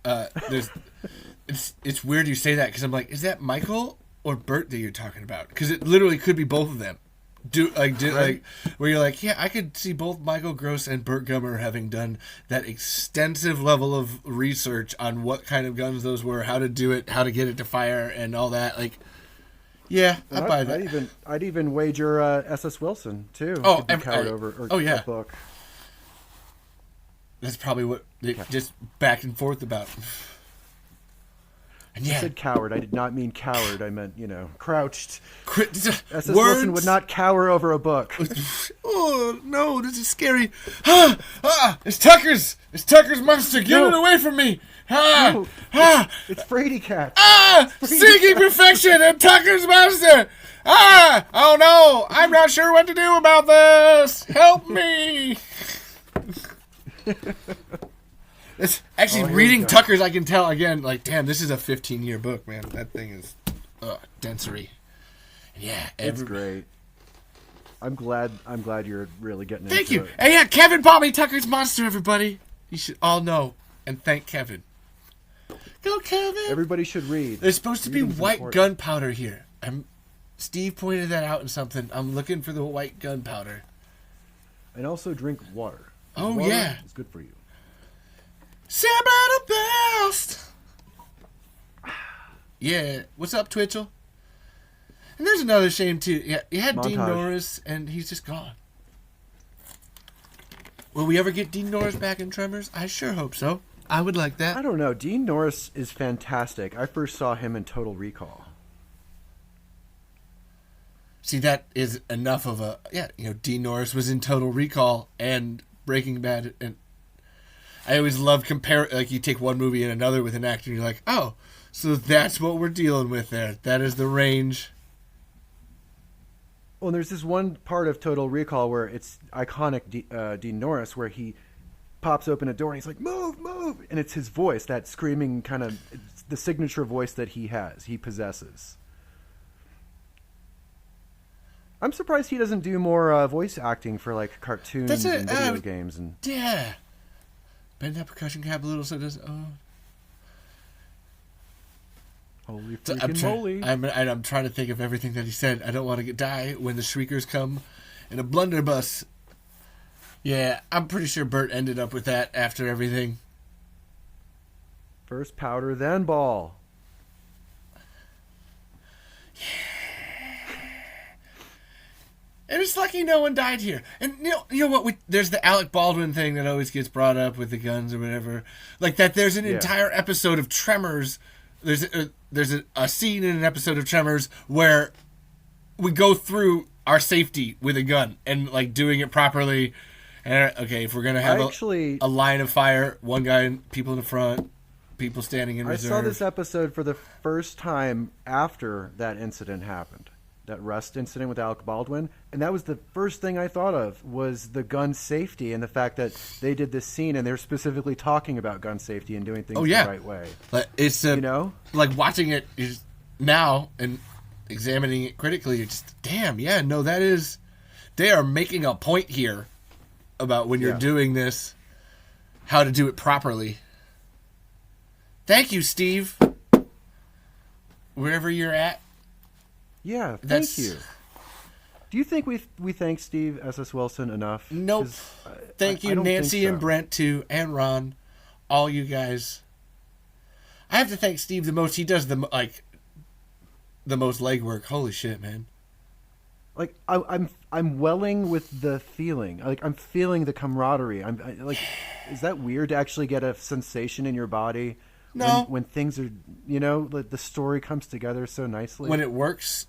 It's weird you say that because I'm like, is that Michael or Bert that you're talking about? Because it literally could be both of them. Like where you're like, yeah, I could see both Michael Gross and Burt Gummer having done that extensive level of research on what kind of guns those were, how to do it, how to get it to fire, and all that. Like, yeah, I'd buy that. I'd even wager S.S. Wilson too. Oh, a book. That's probably what they just back and forth about. And I said coward. I did not mean coward. I meant, crouched. S.S. Words. Wilson would not cower over a book. Oh, no, this is scary. It's Tucker's. It's Tucker's monster. Get it away from me. It's Fraidy Cats. Seeking perfection and Tucker's monster. Oh no, I'm not sure what to do about this. Help me. It's actually reading Tucker's. I can tell again. Like, damn, this is a 15-year book, man. That thing is densery. Yeah, it's great. I'm glad you're really getting into it. Thank you. And yeah, Kevin bought me Tucker's Monster. Everybody, you should all know and thank Kevin. Go, Kevin. Everybody should read. There's supposed to be white gunpowder here. Steve pointed that out in something. I'm looking for the white gunpowder. And also drink water. Water yeah, it's good for you. Sam at the best. Yeah, what's up, Twitchell? And there's another shame too. Yeah, you had Dean Norris, and he's just gone. Will we ever get Dean Norris back in Tremors? I sure hope so. I would like that. I don't know. Dean Norris is fantastic. I first saw him in Total Recall. See, that is enough of a Dean Norris was in Total Recall and Breaking Bad, and I always love compare. Like, you take one movie and another with an actor, and you're like, oh, so that's what we're dealing with there. That is the range. Well, there's this one part of Total Recall where it's iconic Dean Norris, where he pops open a door and he's like, move, move. And it's his voice, that screaming kind of, the signature voice that he possesses. I'm surprised he doesn't do more voice acting for like cartoons and video games. And yeah. Bend that percussion cap a little so it doesn't. Holy So freaking moly. I'm trying to think of everything that he said. I don't want to die when the Shriekers come in a blunderbuss. Yeah, I'm pretty sure Bert ended up with that after everything. First powder, then ball. And it's lucky no one died here. And you know what? There's the Alec Baldwin thing that always gets brought up with the guns or whatever. Like that. There's an entire episode of Tremors. There's a scene in an episode of Tremors where we go through our safety with a gun and like doing it properly. And okay, if we're gonna have a line of fire, one guy, people in the front, people standing in reserve. I saw this episode for the first time after that incident happened. That Rust incident with Alec Baldwin, and that was the first thing I thought of was the gun safety and the fact that they did this scene and they're specifically talking about gun safety and doing things the right way. But it's like watching it is now and examining it critically. It's just that is they are making a point here about when you're doing this, how to do it properly. Thank you, Steve. Wherever you're at. Yeah, thank you. Do you think we thank Steve S.S. Wilson enough? Nope. Thank you, Nancy and Brent too, and Ron, all you guys. I have to thank Steve the most. He does the most legwork. Holy shit, man! Like I'm welling with the feeling. Like I'm feeling the camaraderie. Is that weird to actually get a sensation in your body? No. When things are, like the story comes together so nicely. When it works.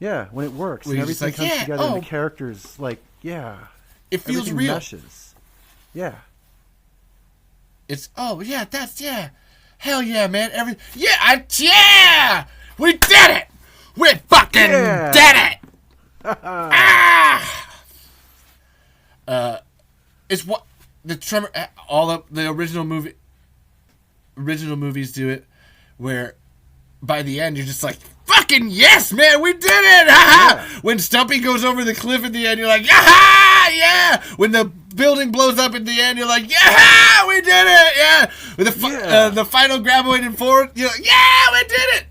Yeah, when it works and everything comes together and the characters, it feels real. Meshes. Yeah. It's hell yeah, man. We did it. We fucking did it. It's what the Tremor, all of the original movies do it, where by the end you're just like, fucking yes, man, we did it! Yeah. When Stumpy goes over the cliff at the end, you're like, yeah! When the building blows up at the end, you're like, yeah, we did it! Yeah! With the final graboid and forward, you're like, yeah, we did it!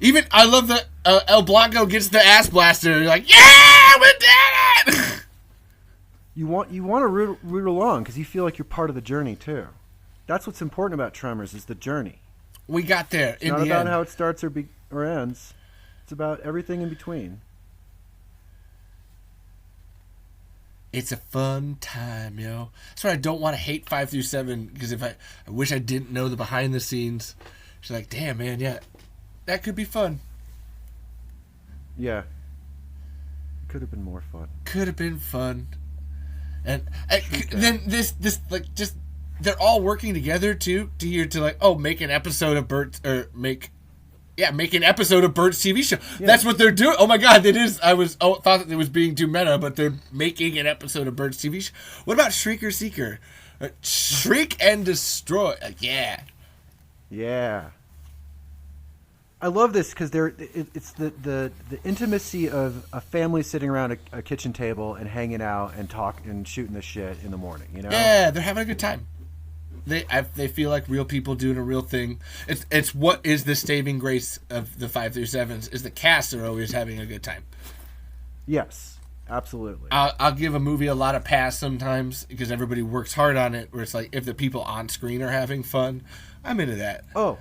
Even I love the El Blanco gets the ass blaster. You're like, yeah, we did it! You want to root along because you feel like you're part of the journey too. That's what's important about Tremors is the journey. We got there. It's not about how it starts or ends. It's about everything in between. It's a fun time, yo. That's why I don't want to hate 5 through 7 because I wish I didn't know the behind the scenes. She's like, damn, man, yeah, that could be fun. Yeah, could have been more fun. Could have been fun, and then this just. They're all working together too to make an episode of Bert's make an episode of Bert's TV show. Yeah. That's what they're doing. Oh my god, it is. I thought that it was being too meta, but they're making an episode of Bert's TV show. What about Shrieker Seeker? Shriek and Destroy. Yeah. I love this because it's the intimacy of a family sitting around a kitchen table and hanging out and talking and shooting the shit in the morning. Yeah, they're having a good time. They feel like real people doing a real thing. It's what is the saving grace of the 5 through 7s is the cast are always having a good time. Yes, absolutely. I'll give a movie a lot of pass sometimes because everybody works hard on it. Where it's like if the people on screen are having fun, I'm into that. Oh,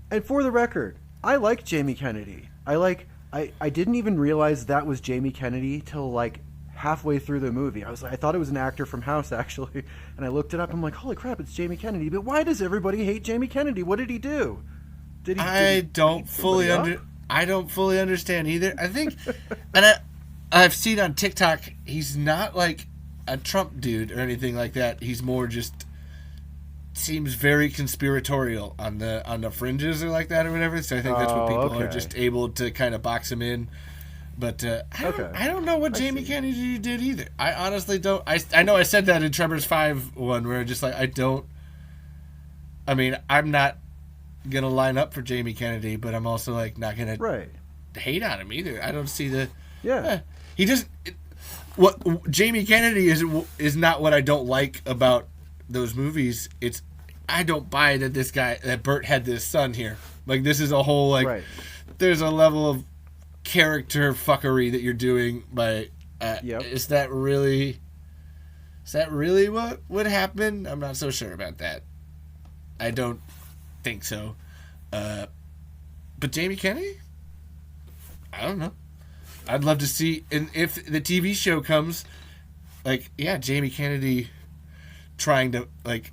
and for the record, I like Jamie Kennedy. I didn't even realize that was Jamie Kennedy till halfway through the movie. I thought it was an actor from House actually, and I looked it up. I'm like, holy crap, it's Jamie Kennedy. But why does everybody hate Jamie Kennedy? What did he do? I don't fully understand either. I think, and I've seen on TikTok, he's not like a Trump dude or anything like that. He's more just seems very conspiratorial on the fringes or like that or whatever. So I think that's what people are just able to kind of box him in. But I don't know what Jamie Kennedy did either. I honestly don't. I know I said that in Tremors 5 one where just like I'm not gonna line up for Jamie Kennedy, but I'm also not gonna hate on him either. I don't see the he doesn't. What Jamie Kennedy is not what I don't like about those movies. It's I don't buy that Bert had this son here. Like, this is a whole, like, right. There's a level of character fuckery that you're doing by, yep. Is that really what would happen? I'm not so sure about that. I don't think so. But Jamie Kennedy? I don't know. I'd love to see, and if the TV show comes, like, yeah, Jamie Kennedy trying to, like,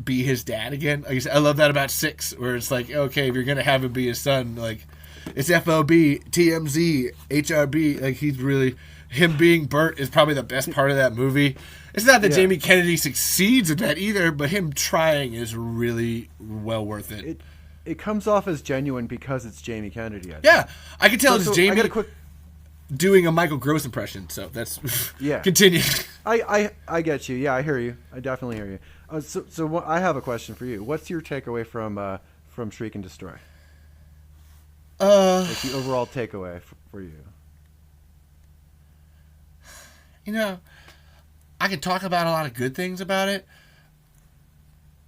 be his dad again. Like, I love that about 6, where it's like, okay, if you're gonna have him be his son, like, it's FOB, TMZ, HRB. Like, he's really, him being Bert is probably the best part of that movie. It's not that Jamie Kennedy succeeds at that either, but him trying is really well worth it. It comes off as genuine because it's Jamie Kennedy. I can tell it's Jamie. I got a quick doing a Michael Gross impression, so that's continue. I get you. Yeah, I hear you. I definitely hear you. So I have a question for you. What's your takeaway from Shriek and Destroy? Like the overall takeaway for you. You know, I could talk about a lot of good things about it,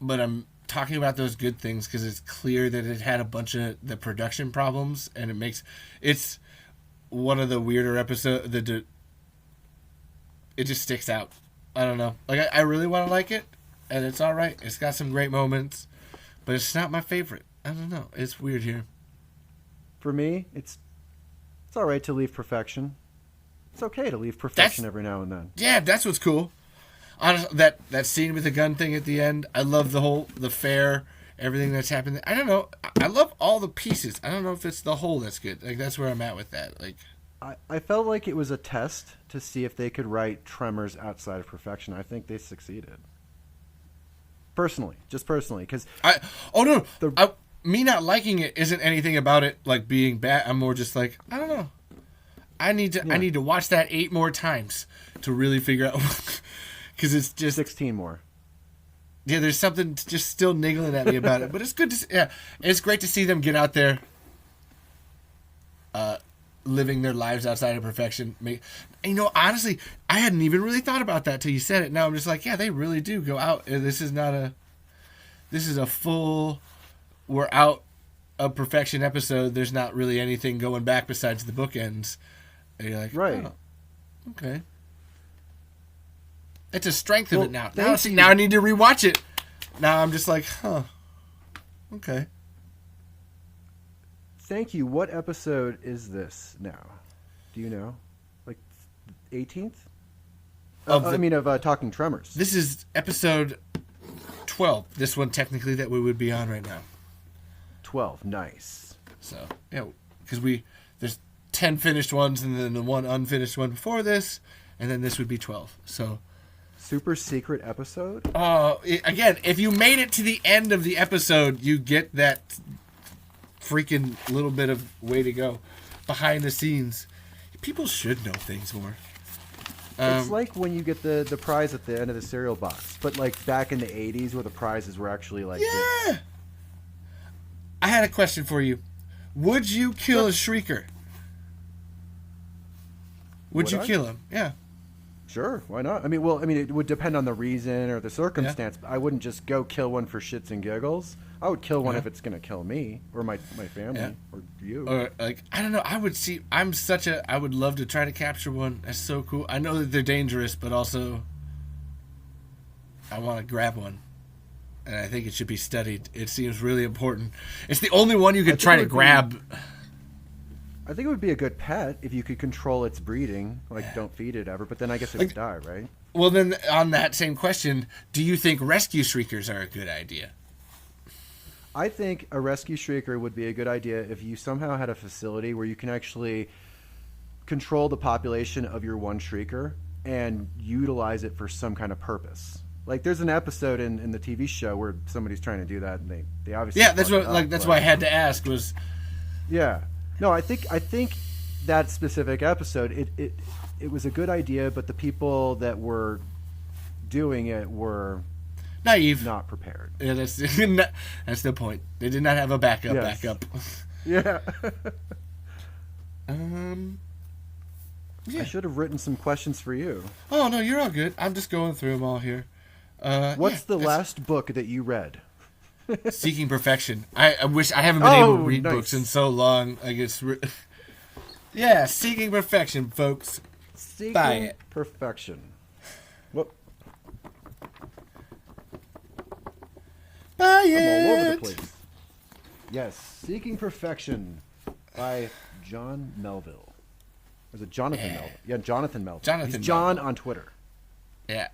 but I'm talking about those good things because it's clear that it had a bunch of the production problems, and it's one of the weirder episodes. It just sticks out. I don't know. Like, I really want to like it, and it's all right. It's got some great moments, but it's not my favorite. I don't know. It's weird here. For me, it's all right to leave perfection. It's okay to leave perfection every now and then. Yeah, that's what's cool. Honestly, that scene with the gun thing at the end, I love the fair, everything that's happened. I don't know. I love all the pieces. I don't know if it's the whole that's good. Like, that's where I'm at with that. Like, I felt like it was a test to see if they could write Tremors outside of perfection. I think they succeeded. Personally, because me not liking it isn't anything about it like being bad. I'm more just like, I don't know. I need to watch that 8 more times to really figure out, because it's just 16 more. Yeah, there's something just still niggling at me about it, but it's good to it's great to see them get out there, living their lives outside of perfection. You know, honestly, I hadn't even really thought about that till you said it. Now I'm just like, yeah, they really do go out. This is a full, we're out of perfection episode. There's not really anything going back besides the bookends. And you're like, right. Oh, okay. It's a strength of it now. Now I need to rewatch it. Now I'm just like, huh. Okay. Thank you. What episode is this now? Do you know? Like 18th? Of Talking Tremors. This is episode 12. This one technically that we would be on right now. 12. Nice. So, yeah, because there's 10 finished ones and then the one unfinished one before this, and then this would be 12. So, super secret episode? Again, if you made it to the end of the episode, you get that freaking little bit of way to go behind the scenes. People should know things more. It's like when you get the prize at the end of the cereal box, but like back in the 80s where the prizes were actually like... Yeah! I had a question for you. Would you kill a Shrieker? Would you kill him? Yeah. Sure, why not? It would depend on the reason or the circumstance. Yeah. I wouldn't just go kill one for shits and giggles. I would kill one if it's going to kill me or my family or you. Or like, I don't know. I would love to try to capture one. That's so cool. I know that they're dangerous, but also I want to grab one. And I think it should be studied. It seems really important. It's the only one you could try to grab. I think it would be a good pet if you could control its breeding. Like, don't feed it ever. But then I guess it would die, right? Well, then on that same question, do you think rescue Shriekers are a good idea? I think a rescue Shrieker would be a good idea if you somehow had a facility where you can actually control the population of your one Shrieker and utilize it for some kind of purpose. Like, there's an episode in the TV show where somebody's trying to do that, and they obviously that's why I had to ask was. Yeah, no, I think that specific episode it was a good idea, but the people that were doing it were naive, not prepared. Yeah, that's the point. They did not have a backup. Yeah. Yeah. I should have written some questions for you. Oh no, you're all good. I'm just going through them all here. What's the last book that you read? Seeking Perfection. I wish I haven't been able to read nice. books in so long. I guess. Yeah, Seeking Perfection, folks. Seeking Perfection. What? Buy it. I'm all over the place. Yes, Seeking Perfection by John Melville. Or is it Jonathan Melville? Yeah, Jonathan Melville. He's John on Twitter. Yeah.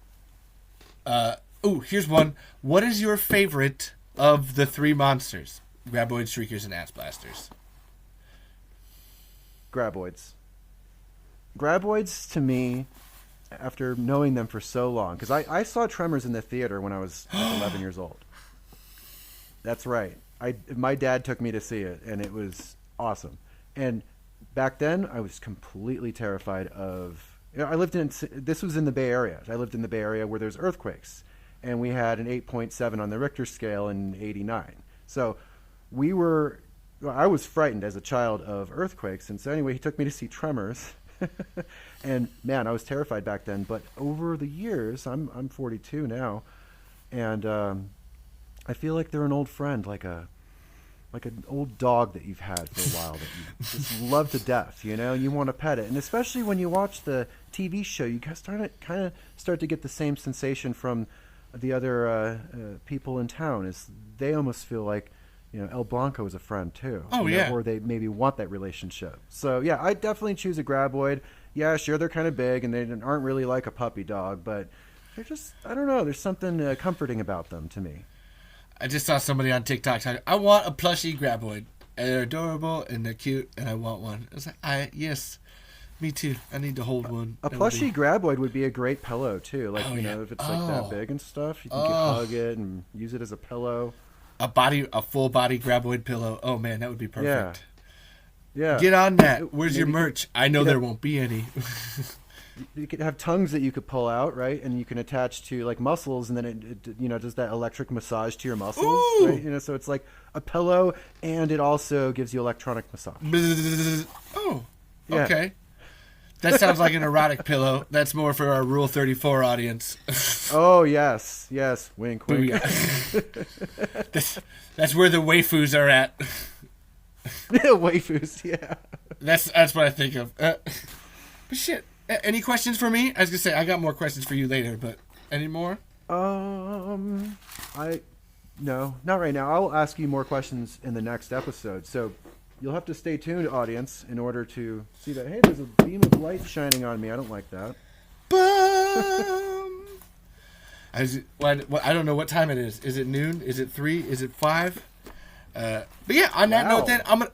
Here's one. What is your favorite of the three monsters? Graboids, Shriekers, and Ass Blasters. Graboids. Graboids, to me, after knowing them for so long, because I saw Tremors in the theater when I was 11 years old. That's right. My dad took me to see it, and it was awesome. And back then, I was completely terrified of... this was in the Bay Area. I lived in the Bay Area where there's earthquakes. And we had an 8.7 on the Richter scale in '89. So I was frightened as a child of earthquakes. And so anyway, he took me to see Tremors. And man, I was terrified back then. But over the years, I'm 42 now. And I feel like they're an old friend, like an old dog that you've had for a while that you just love to death, and you want to pet it. And especially when you watch the TV show, you kind of start to get the same sensation from the other people in town. Is they almost feel like El Blanco is a friend too. Oh yeah. Or they maybe want that relationship. So yeah, I definitely choose a Graboid. Yeah, sure, they're kind of big and they aren't really like a puppy dog, but they're just, I don't know, there's something comforting about them to me. I just saw somebody on TikTok talking, I want a plushie Graboid. And they're adorable and they're cute and I want one. I was like, yes, me too. I need to hold one. A plushie Graboid would be a great pillow too. Like, if it's like that big and stuff, you can hug it and use it as a pillow. A full body Graboid pillow. Oh man, that would be perfect. Yeah. Get on that. Where's your merch? I know there won't be any. You could have tongues that you could pull out, right? And you can attach to like muscles, and then it does that electric massage to your muscles, Ooh. right? So it's like a pillow, and it also gives you electronic massage. Oh, okay. That sounds like an erotic pillow. That's more for our Rule 34 audience. Oh yes, wink, wink. That's where the waifus are at. Waifus, yeah. That's what I think of. But shit. Any questions for me? I was gonna say I got more questions for you later, but any more? No, not right now. I'll ask you more questions in the next episode. So you'll have to stay tuned, audience, in order to see that. Hey, there's a beam of light shining on me. I don't like that. I don't know what time it is. Is it noon? Is it 3? Is it 5? But yeah, on that note, then I'm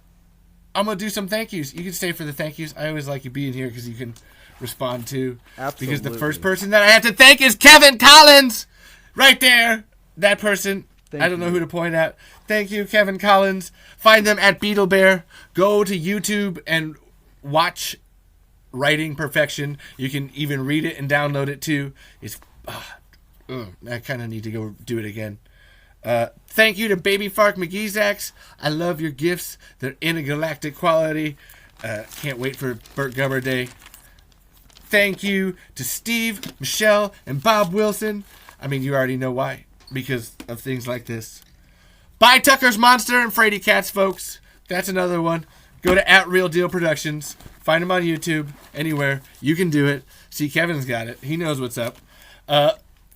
gonna do some thank yous. You can stay for the thank yous. I always like you being here because you can respond to. Absolutely. Because the first person that I have to thank is Kevin Collins, right there. That person. I don't know who to point at. Thank you, Kevin Collins. Find them at Beetle Bear. Go to YouTube and watch Writing Perfection. You can even read it and download it too. It's I kind of need to go do it again. Thank you to Baby Fark McGeezax. I love your gifts. They're intergalactic quality. Can't wait for Burt Gummer Day. Thank you to Steve, Michelle, and Bob Wilson. I mean, you already know why. Because of things like this. Buy Tucker's Monster and Fraidy Cats, folks. That's another one. Go to @RealDeal Productions. Find them on YouTube. Anywhere. You can do it. See, Kevin's got it. He knows what's up.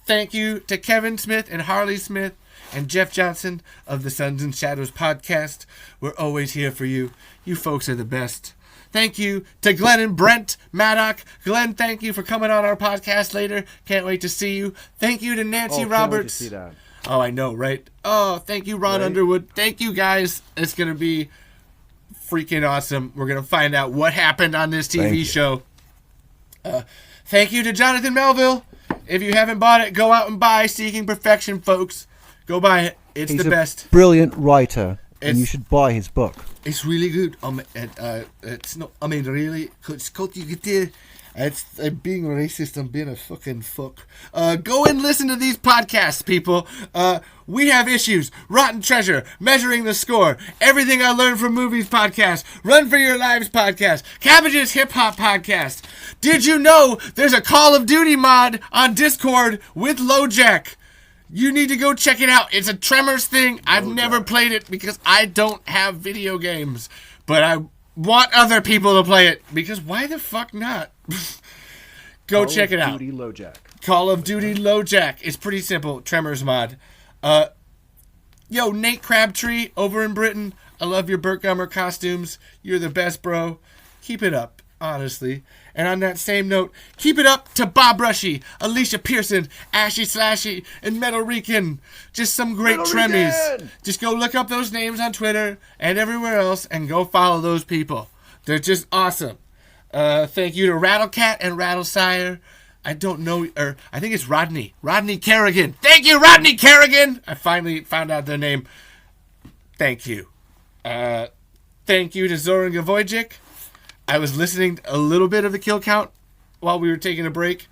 Thank you to Kevin Smith and Harley Smith and Jeff Johnson of the Sons and Shadows podcast. We're always here for you. You folks are the best. Thank you to Glenn and Brent Maddock. Glenn, thank you for coming on our podcast later. Can't wait to see you. Thank you to Nancy Roberts. Can't wait to see that. Oh, I know, right? Oh, thank you, Ron Underwood. Thank you, guys. It's going to be freaking awesome. We're going to find out what happened on this TV show. Thank you to Jonathan Melville. If you haven't bought it, go out and buy Seeking Perfection, folks. Go buy it. It's the best. Brilliant writer, and you should buy his book. It's really good. It's not. I mean, really. It's being racist. I'm being a fucking fuck. Go and listen to these podcasts, people. We have issues. Rotten Treasure, Measuring the Score, Everything I Learned from Movies podcast, Run for Your Lives podcast, Cabbage's Hip Hop podcast. Did you know there's a Call of Duty mod on Discord with LoJack? You need to go check it out. It's a Tremors thing. I've never played it because I don't have video games. But I want other people to play it because why the fuck not? Go check it out. Call of Duty LoJack. It's pretty simple. Tremors mod. Yo, Nate Crabtree over in Britain. I love your Burt Gummer costumes. You're the best, bro. Keep it up, honestly. And on that same note, keep it up to Bob Rushy, Alicia Pearson, Ashy Slashy, and Metal Rican. Just some great Tremies. Just go look up those names on Twitter and everywhere else and go follow those people. They're just awesome. Thank you to Rattlecat and Rattlesire. I don't know, or I think it's Rodney Kerrigan. Thank you, Rodney Kerrigan. I finally found out their name. Thank you. Thank you to Zoran Gavojcic. I was listening a little bit of the kill count while we were taking a break.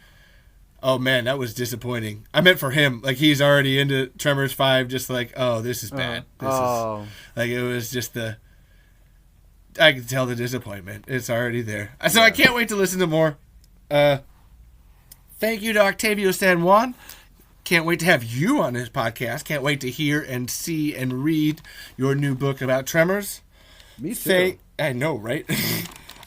Oh, man, that was disappointing. I meant for him. Like, he's already into Tremors 5, just like, oh, this is bad. This is, like, it was just the... I can tell the disappointment. It's already there. So I can't wait to listen to more. Thank you to Octavio San Juan. Can't wait to have you on this podcast. Can't wait to hear and see and read your new book about Tremors. Me too. I know, right?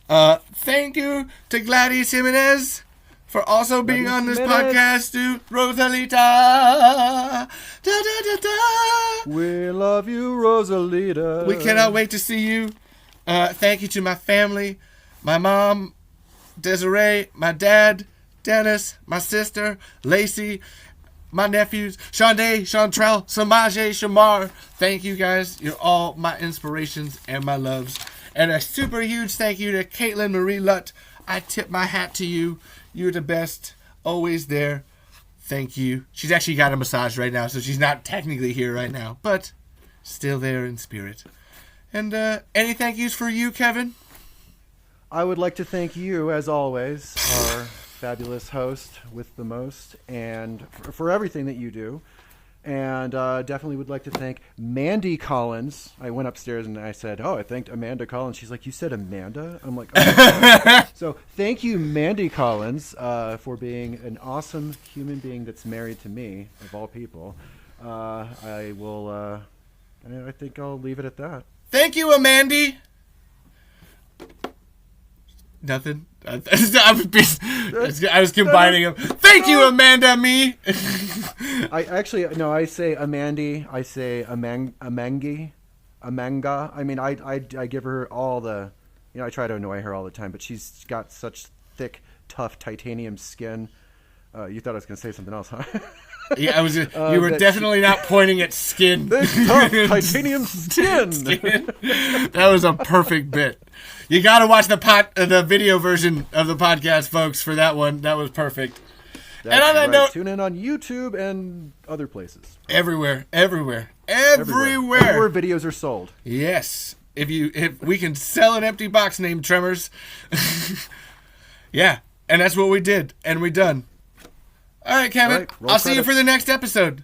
Thank you to Gladys Jimenez for also being on this podcast, too. Rosalita. Da, da, da, da. We love you, Rosalita. We cannot wait to see you. Thank you to my family, my mom, Desiree, my dad, Dennis, my sister, Lacey, my nephews, Shonday, Chantrell, Samaje, Shamar. Thank you guys. You're all my inspirations and my loves. And a super huge thank you to Caitlin Marie Lutt. I tip my hat to you. You're the best. Always there. Thank you. She's actually got a massage right now, so she's not technically here right now, but still there in spirit. And any thank yous for you, Kevin? I would like to thank you, as always, our fabulous host with the most, and for everything that you do. And definitely would like to thank Mandy Collins. I went upstairs and I said, I thanked Amanda Collins. She's like, you said Amanda? I'm like, oh. So thank you, Mandy Collins, for being an awesome human being that's married to me, of all people. I think I'll leave it at that. Thank you, Amandy. Nothing. I was combining them. Thank you, Amanda. Me. I say Amandy. I say Amanga. I mean, I give her all the, I try to annoy her all the time, but she's got such thick, tough titanium skin. You thought I was going to say something else, huh? Yeah, you were definitely not pointing at skin. This tough titanium skin. That was a perfect bit. You got to watch the video version of the podcast, folks, for that one. That was perfect. That's and on that note, tune in on YouTube and other places. Everywhere. Everywhere videos are sold. Yes. If we can sell an empty box named Tremors. Yeah. And that's what we did. And we done. All right, Kevin. Right, I'll see you for the next episode.